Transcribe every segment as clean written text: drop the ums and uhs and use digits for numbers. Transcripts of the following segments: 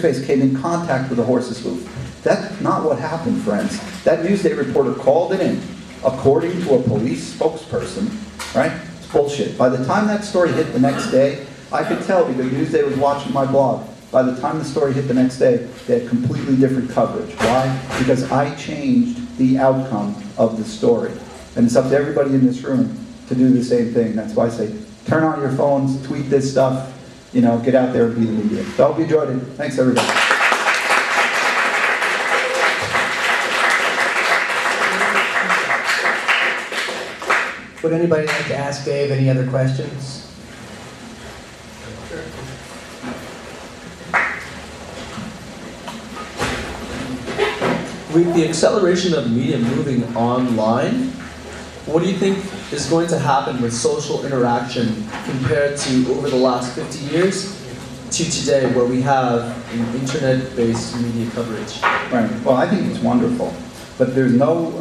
face came in contact with a horse's hoof. That's not what happened, friends. That Newsday reporter called it in, according to a police spokesperson, right? It's bullshit. By the time that story hit the next day, I could tell because Newsday was watching my blog. By the time the story hit the next day, they had completely different coverage. Why? Because I changed the outcome of the story. And it's up to everybody in this room to do the same thing. That's why I say, turn on your phones, tweet this stuff, you know, get out there and be the media. So I hope you enjoyed it. Thanks, everybody. Would anybody like to ask Dave any other questions? With the acceleration of media moving online, what do you think is going to happen with social interaction compared to over the last 50 years to today where we have an internet-based media coverage? Right. Well, I think it's wonderful, but there's no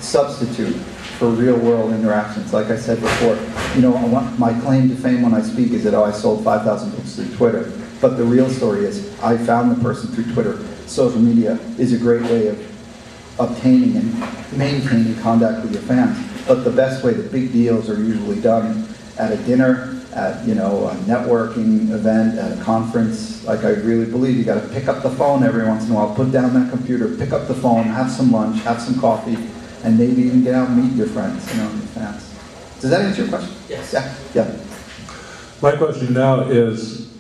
substitute for real-world interactions. Like I said before, you know, my claim to fame when I speak is that, oh, I sold 5,000 books through Twitter. But the real story is I found the person through Twitter. Social media is a great way of obtaining and maintaining contact with your fans. But the best way, the big deals are usually done at a dinner, at, you know, a networking event, at a conference. Like I really believe you got to pick up the phone every once in a while, put down that computer, pick up the phone, have some lunch, have some coffee, and maybe even get out and meet your friends, you know, your fans. Does that answer your question? Yes. Yeah. Yeah. My question now is,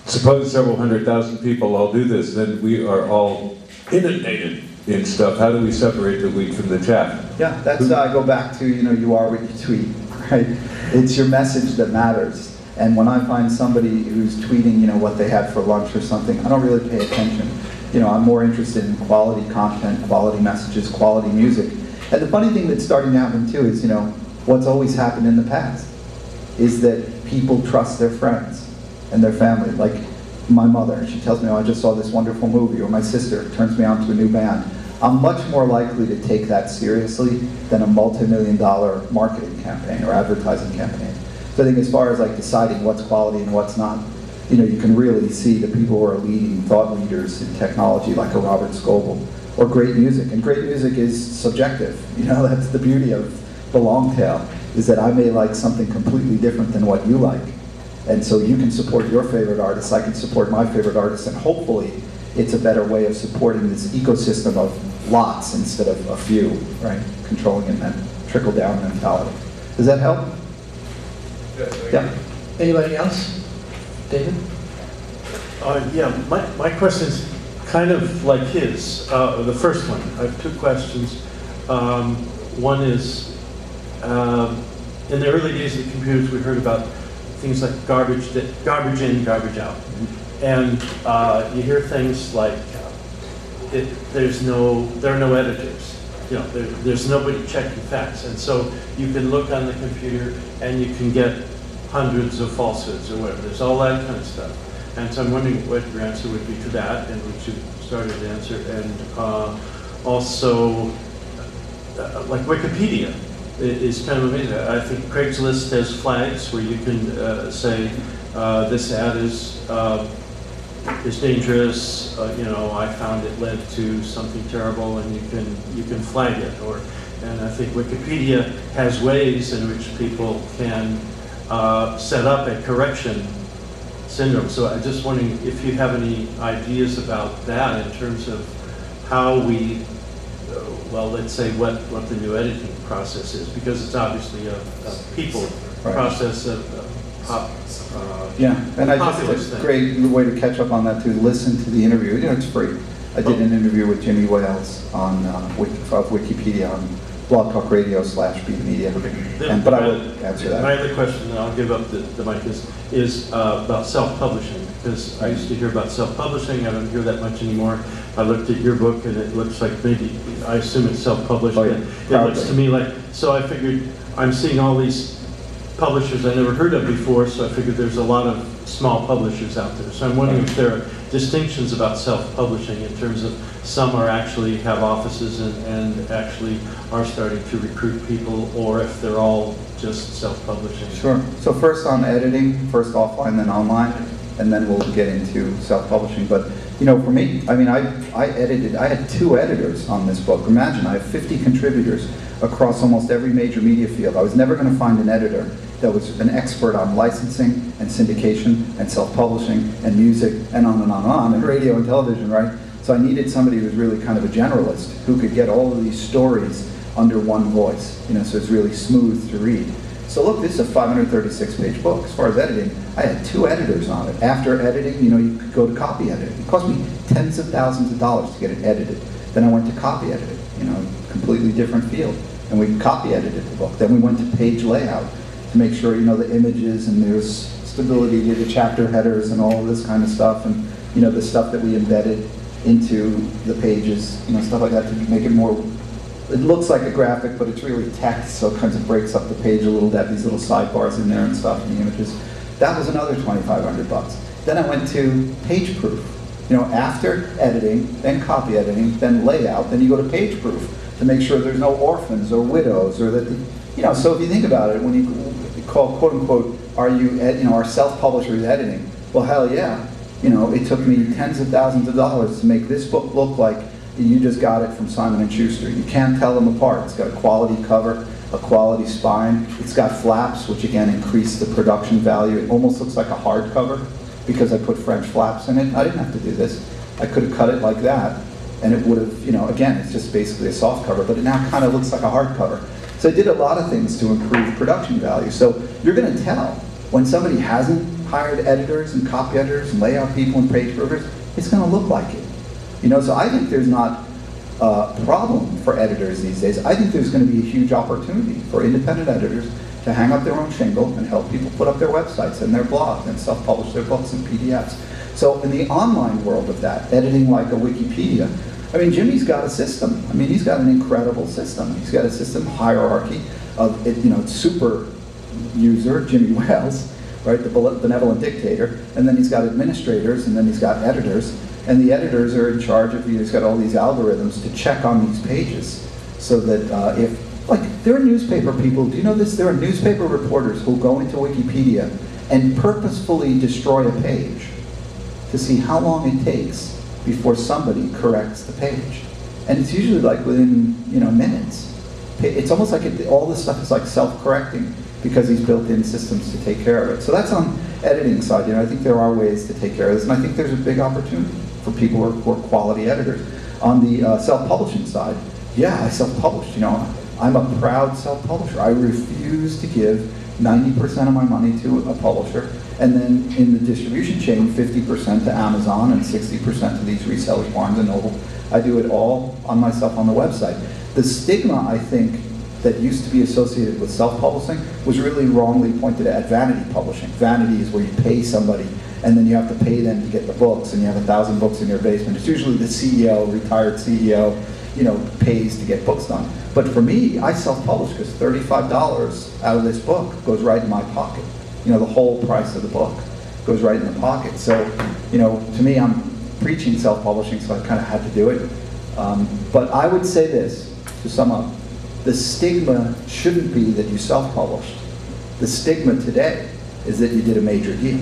suppose several 100,000 people all do this, then we are all inundated in stuff. How do we separate the wheat from the chaff? Yeah, that's I go back to, you know, you are what you tweet, right? It's your message that matters. And when I find somebody who's tweeting, you know, what they had for lunch or something, I don't really pay attention. You know, I'm more interested in quality content, quality messages, quality music. And the funny thing that's starting to happen too is, you know, what's always happened in the past is that people trust their friends and their family. Like my mother, she tells me, oh, I just saw this wonderful movie, or my sister turns me on to a new band. I'm much more likely to take that seriously than a multi-million-dollar marketing campaign or advertising campaign. So I think as far as like deciding what's quality and what's not, you know, you can really see the people who are leading thought leaders in technology like a Robert Scoble, or great music. And great music is subjective. You know, that's the beauty of the long tail, is that I may like something completely different than what you like. And so you can support your favorite artists, I can support my favorite artists, and hopefully it's a better way of supporting this ecosystem of lots instead of a few, right? Controlling it and trickle-down mentality. Does that help? Yeah. Anybody else? David? Yeah, my question is kind of like his, the first one. I have two questions. One is, in the early days of the computers, we heard about things like garbage in, garbage out. And you hear things like, there are no editors. You know, there's nobody checking facts. And so you can look on the computer and you can get hundreds of falsehoods or whatever. There's all that kind of stuff. And so I'm wondering what your answer would be to that, and what you started to answer. And also, like Wikipedia is kind of amazing. I think Craigslist has flags where you can say, this ad is dangerous, you know, I found it led to something terrible, and you can flag it. And I think Wikipedia has ways in which people can set up a correction syndrome. So I'm just wondering if you have any ideas about that in terms of how we, well, let's say what the new editing process is, because it's obviously a people process of yeah, and I just, it's a great way to catch up on that too. Listen to the interview. You know, it's free. I did an interview with Jimmy Wales on Wikipedia on Blog Talk Radio /Be the Media. But I will answer that. My other question, and I'll give up the mic, is about self-publishing, because I used to hear about self-publishing. I don't hear that much anymore. I looked at your book, and it looks like maybe, I assume it's self-published. Oh, yeah. It looks to me like, so I figured I'm seeing all these publishers I never heard of before, so I figured there's a lot of small publishers out there. So I'm wondering if there are distinctions about self-publishing in terms of some are actually have offices and actually are starting to recruit people, or if they're all just self-publishing. Sure. So first on editing, first offline, then online. and then we'll get into self-publishing. But you know, for me, I mean, I had 2 editors on this book. Imagine, I have 50 contributors across almost every major media field. I was never going to find an editor that was an expert on licensing and syndication and self-publishing and music and on and on and on, and radio and television, right? So I needed somebody who was really kind of a generalist who could get all of these stories under one voice, you know, so it's really smooth to read. So look, this is a 536-page book. As far as editing, I had 2 editors on it. After editing, you know, you could go to copy editing. It cost me tens of thousands of dollars to get it edited. Then I went to copy editing, you know, completely different field. And we copy edited the book. Then we went to page layout to make sure, you know, the images and there's stability to the chapter headers and all of this kind of stuff, and, you know, the stuff that we embedded into the pages, you know, stuff like that to make it more. It looks like a graphic, but it's really text, so it kind of breaks up the page a little, have these little sidebars in there and stuff in the images. That was another $2,500. Then I went to page proof. You know, after editing, then copy editing, then layout, then you go to page proof to make sure there's no orphans or widows, or that, you know, so if you think about it, when you call, quote unquote, are self-publishers editing? Well, hell yeah. You know, it took me tens of thousands of dollars to make this book look like you just got it from Simon & Schuster. You can't tell them apart. It's got a quality cover, a quality spine. It's got flaps, which again increase the production value. It almost looks like a hardcover because I put French flaps in it. I didn't have to do this. I could have cut it like that, and it would have, you know, again, it's just basically a soft cover, but it now kind of looks like a hardcover. So I did a lot of things to improve production value. So you're going to tell when somebody hasn't hired editors and copy editors and layout people and page proofers, it's going to look like it. You know, so I think there's not a problem for editors these days. I think there's going to be a huge opportunity for independent editors to hang up their own shingle and help people put up their websites and their blogs and self-publish their books and PDFs. So in the online world of that, editing like a Wikipedia, I mean, Jimmy's got a system. I mean, he's got an incredible system. He's got a system hierarchy of, you know, super user, Jimmy Wales, right, the benevolent dictator, and then he's got administrators, and then he's got editors, and the editors are in charge of, he's got all these algorithms to check on these pages, so that if, like, there are newspaper people, do you know this? There are newspaper reporters who'll go into Wikipedia and purposefully destroy a page to see how long it takes before somebody corrects the page. And it's usually like within, you know, minutes. It's almost like all this stuff is like self-correcting because he's built in systems to take care of it. So that's on editing side. You know, I think there are ways to take care of this, and I think there's a big opportunity for people who are quality editors. On the self-publishing side, yeah, I self-published. You know, I'm a proud self-publisher. I refuse to give 90% of my money to a publisher, and then in the distribution chain, 50% to Amazon and 60% to these resellers, Barnes and Noble. I do it all on myself on the website. The stigma, I think, that used to be associated with self-publishing was really wrongly pointed at vanity publishing. Vanity is where you pay somebody and then you have to pay them to get the books, and you have 1,000 books in your basement. It's usually the CEO, retired CEO, you know, pays to get books done. But for me, I self-publish because $35 out of this book goes right in my pocket. You know, the whole price of the book goes right in the pocket. So, you know, to me, I'm preaching self-publishing, so I kind of had to do it. But I would say this, to sum up, the stigma shouldn't be that you self-published. The stigma today is that you did a major deal,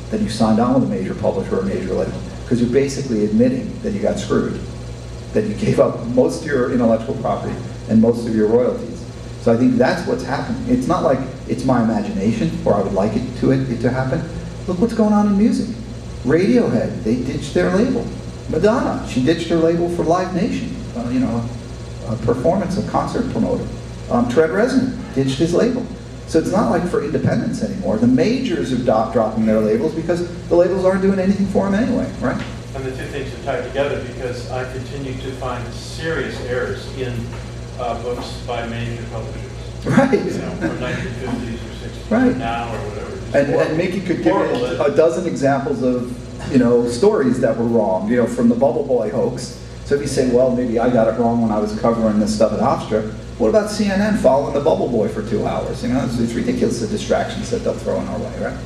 that you signed on with a major publisher or a major label, because you're basically admitting that you got screwed, that you gave up most of your intellectual property and most of your royalties. So I think that's what's happening. It's not like it's my imagination or I would like it to happen. Look what's going on in music. Radiohead, they ditched their label. Madonna, she ditched her label for Live Nation, you know, a performance, a concert promoter. Trent Reznor ditched his label. So it's not like for independents anymore. The majors are dropping their labels because the labels aren't doing anything for them anyway, right? And the two things are tied together because I continue to find serious errors in books by major publishers. Right. You know, from 1950s or 60s right. to now or whatever. And Mickey could give you a dozen examples of, you know, stories that were wrong, you know, from the Bubble Boy hoax. So if you say, well, maybe I got it wrong when I was covering this stuff at Hofstra, what about CNN following the Bubble Boy for 2 hours? You know, it's ridiculous the distractions that they'll throw in our way, right?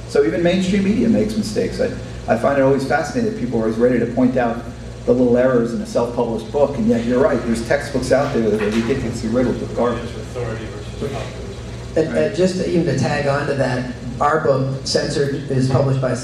So even mainstream media makes mistakes. I find it always fascinating that people are always ready to point out the little errors in a self-published book, and yet you're right, there's textbooks out there that are ridiculously riddled with garbage. Authority versus populism. And just even to tag on to that, our book, Censored, is published by